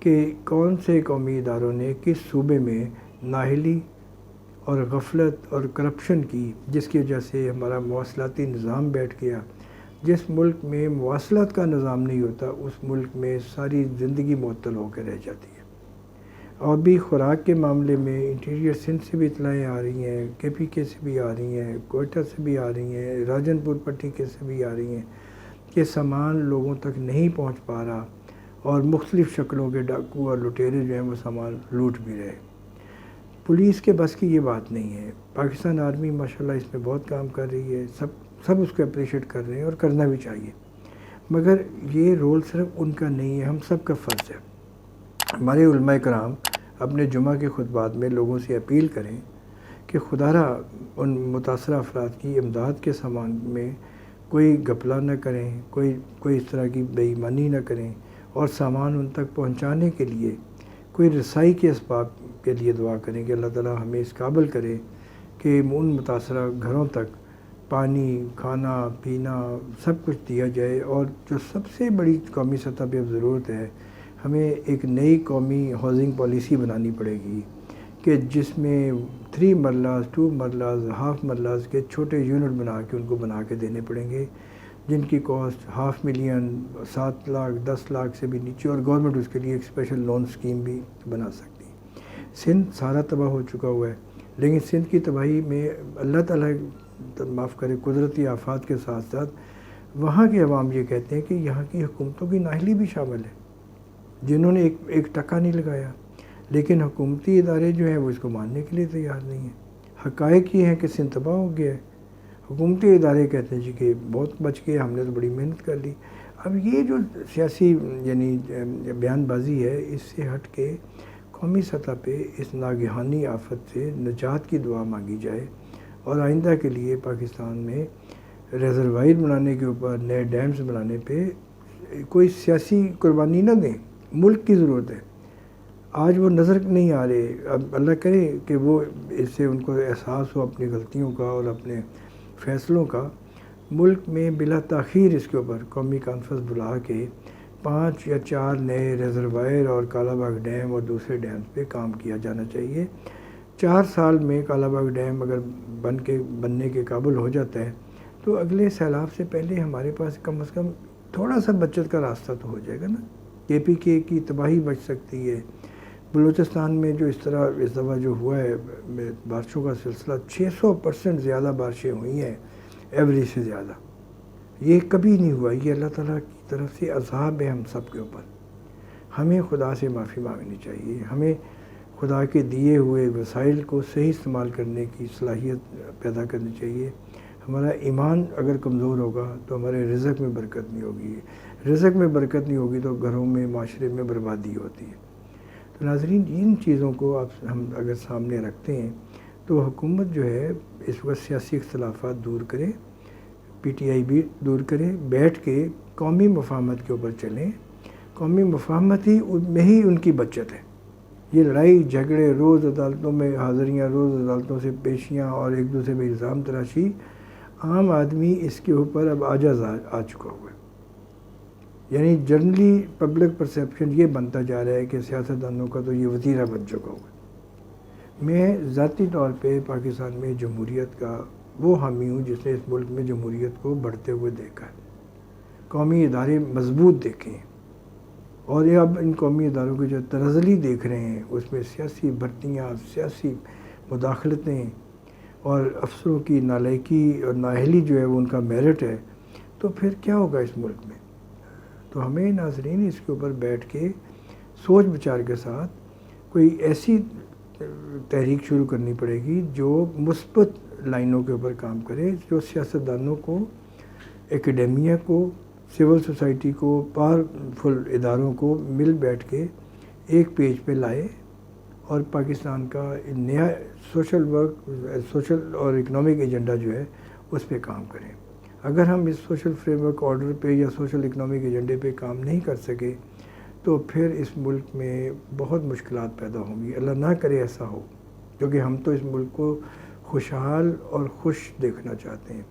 کہ کون سے قومی اداروں نے کس صوبے میں نااہلی اور غفلت اور کرپشن کی، جس کی وجہ سے ہمارا مواصلاتی نظام بیٹھ گیا۔ جس ملک میں مواصلات کا نظام نہیں ہوتا اس ملک میں ساری زندگی معطل ہو کے رہ جاتی ہے۔ اور بھی خوراک کے معاملے میں انٹیریئر سندھ سے بھی اطلاعیں آ رہی ہیں، KPK سے بھی آ رہی ہیں، کوئٹہ سے بھی آ رہی ہیں، راجن پور پٹی کے سے بھی آ رہی ہیں کہ سامان لوگوں تک نہیں پہنچ پا رہا اور مختلف شکلوں کے ڈاکو اور لٹیرے جو ہیں وہ سامان لوٹ بھی رہے۔ پولیس کے بس کی یہ بات نہیں ہے۔ پاکستان آرمی ماشاءاللہ اس میں بہت کام کر رہی ہے، سب اس کو اپریشیٹ کر رہے ہیں اور کرنا بھی چاہیے، مگر یہ رول صرف ان کا نہیں ہے، ہم سب کا فرض ہے۔ ہمارے علماء کرام اپنے جمعہ کے خطبات میں لوگوں سے اپیل کریں کہ خدا را ان متاثرہ افراد کی امداد کے سامان میں کوئی گھپلہ نہ کریں، کوئی اس طرح کی بے ایمانی نہ کریں، اور سامان ان تک پہنچانے کے لیے کوئی رسائی کے اسباب کے لیے دعا کریں کہ اللہ تعالیٰ ہمیں اس قابل کرے کہ ان متاثرہ گھروں تک پانی، کھانا پینا سب کچھ دیا جائے۔ اور جو سب سے بڑی قومی سطح پہ اب ضرورت ہے، ہمیں ایک نئی قومی ہاؤسنگ پالیسی بنانی پڑے گی کہ جس میں 3 مرلاز، 2 مرلاز، ہاف مرلاز کے چھوٹے یونٹ بنا کے ان کو بنا کے دینے پڑیں گے، جن کی کاسٹ $500,000، 7 لاکھ، 10 لاکھ سے بھی نیچے، اور گورنمنٹ اس کے لیے ایک اسپیشل لون اسکیم بھی بنا سکتی ہے۔ سندھ سارا تباہ ہو چکا ہوا ہے، لیکن سندھ کی تباہی میں اللہ تعالیٰ معاف کرے قدرتی آفات کے ساتھ ساتھ وہاں کے عوام یہ کہتے ہیں کہ یہاں کی حکومتوں کی نااہلی بھی شامل ہے، جنہوں نے ایک ٹکا نہیں لگایا، لیکن حکومتی ادارے جو ہیں وہ اس کو ماننے کے لیے تیار نہیں ہیں۔ حقائق یہ ہیں کہ سندھ تباہ ہو گیا ہے، حکومتی ادارے کہتے ہیں جی کہ بہت بچ گئے، ہم نے تو بڑی محنت کر لی۔ اب یہ جو سیاسی یعنی بیان بازی ہے، اس سے ہٹ کے قومی سطح پہ اس ناگہانی آفت سے نجات کی دعا مانگی جائے، اور آئندہ کے لیے پاکستان میں ریزروائر بنانے کے اوپر، نئے ڈیمز بنانے پہ کوئی سیاسی قربانی نہ دیں۔ ملک کی ضرورت ہے، آج وہ نظر نہیں آ رہے۔ اب اللہ کرے کہ وہ اس سے ان کو احساس ہو اپنی غلطیوں کا اور اپنے فیصلوں کا۔ ملک میں بلا تاخیر اس کے اوپر قومی کانفرنس بلا کے 5 یا 4 نئے ریزروائر اور کالا باغ ڈیم اور دوسرے ڈیمز پہ کام کیا جانا چاہیے۔ 4 سال میں کالا باغ ڈیم اگر بننے کے قابل ہو جاتا ہے تو اگلے سیلاب سے پہلے ہمارے پاس کم از کم تھوڑا سا بچت کا راستہ تو ہو جائے گا نا۔ KPK کی تباہی بچ سکتی ہے۔ بلوچستان میں جو اس دفعہ جو ہوا ہے بارشوں کا سلسلہ، 600% زیادہ بارشیں ہوئی ہیں ایوریج سے زیادہ، یہ کبھی نہیں ہوا۔ یہ اللہ تعالیٰ کی طرف سے عذاب ہے ہم سب کے اوپر۔ ہمیں خدا سے معافی مانگنی چاہیے، ہمیں خدا کے دیے ہوئے وسائل کو صحیح استعمال کرنے کی صلاحیت پیدا کرنی چاہیے۔ ہمارا ایمان اگر کمزور ہوگا تو ہمارے رزق میں برکت نہیں ہوگی، رزق میں برکت نہیں ہوگی تو گھروں میں، معاشرے میں بربادی ہوتی ہے۔ تو ناظرین، ان چیزوں کو ہم اگر سامنے رکھتے ہیں تو حکومت جو ہے اس وقت سیاسی اختلافات دور کرے، PTI بھی دور کرے، بیٹھ کے قومی مفاہمت کے اوپر چلیں۔ قومی مفاہمت میں ہی ان کی بچت ہے۔ یہ لڑائی جھگڑے، روز عدالتوں میں حاضریاں، روز عدالتوں سے پیشیاں اور ایک دوسرے میں الزام تراشی، عام آدمی اس کے اوپر اب عاجز آ چکا ہوا ہے۔ یعنی جنرلی پبلک پرسیپشن یہ بنتا جا رہا ہے کہ سیاستدانوں کا تو یہ وتیرہ بن چکا ہوا ہے۔ میں ذاتی طور پہ پاکستان میں جمہوریت کا وہ حامی ہوں جس نے اس ملک میں جمہوریت کو بڑھتے ہوئے دیکھا ہے، قومی ادارے مضبوط دیکھے ہیں، اور یہ اب ان قومی اداروں کی جو تنزلی دیکھ رہے ہیں اس میں سیاسی بھرتیاں، سیاسی مداخلتیں اور افسروں کی نالائکی اور نااہلی جو ہے وہ ان کا میرٹ ہے، تو پھر کیا ہوگا اس ملک میں؟ تو ہمیں ناظرین اس کے اوپر بیٹھ کے سوچ بچار کے ساتھ کوئی ایسی تحریک شروع کرنی پڑے گی جو مثبت لائنوں کے اوپر کام کرے، جو سیاستدانوں کو، اکیڈیمیا کو، سول سوسائٹی کو، پاورفل اداروں کو مل بیٹھ کے ایک پیج پہ لائے اور پاکستان کا نیا سوشل ورک، سوشل اور اکنامک ایجنڈا جو ہے اس پہ کام کریں۔ اگر ہم اس سوشل فریم ورک آرڈر پہ یا سوشل اکنامک ایجنڈے پہ کام نہیں کر سکے تو پھر اس ملک میں بہت مشکلات پیدا ہوں گی۔ اللہ نہ کرے ایسا ہو، کیونکہ ہم تو اس ملک کو خوشحال اور خوش دیکھنا چاہتے ہیں۔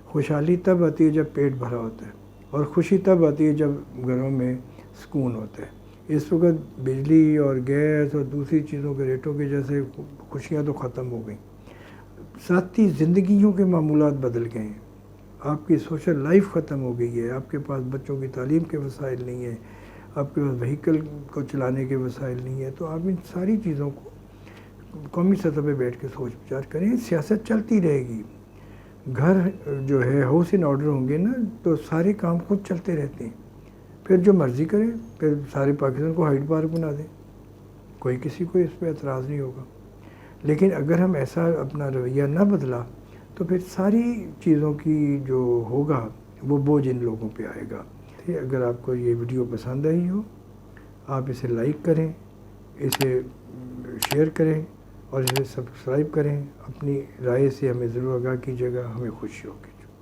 خوشحالی تب آتی ہے جب پیٹ بھرا ہوتا ہے، اور خوشی تب آتی ہے جب گھروں میں سکون ہوتا ہے۔ اس وقت بجلی اور گیس اور دوسری چیزوں کے ریٹوں کی وجہ سے خوشیاں تو ختم ہو گئیں، ذاتی زندگیوں کے معمولات بدل گئے ہیں، آپ کی سوشل لائف ختم ہو گئی ہے، آپ کے پاس بچوں کی تعلیم کے وسائل نہیں ہیں، آپ کے پاس وہیکل کو چلانے کے وسائل نہیں ہیں، تو آپ ان ساری چیزوں کو قومی سطح پہ بیٹھ کے سوچ بچار کریں۔ سیاست چلتی رہے گی، گھر جو ہے ہاؤس ان آرڈر ہوں گے نا تو سارے کام خود چلتے رہتے ہیں، پھر جو مرضی کریں، پھر سارے پاکستان کو ہائیڈ پارک بنا دیں، کوئی کسی کو اس پہ اعتراض نہیں ہوگا۔ لیکن اگر ہم ایسا اپنا رویہ نہ بدلا تو پھر ساری چیزوں کی جو ہوگا وہ بوجھ ان لوگوں پہ آئے گا۔ اگر آپ کو یہ ویڈیو پسند آئی ہو، آپ اسے لائک کریں، اسے شیئر کریں اور اسے سبسکرائب کریں، اپنی رائے سے ہمیں ضرور آگاہ کیجیے گا، ہمیں خوشی ہوگی۔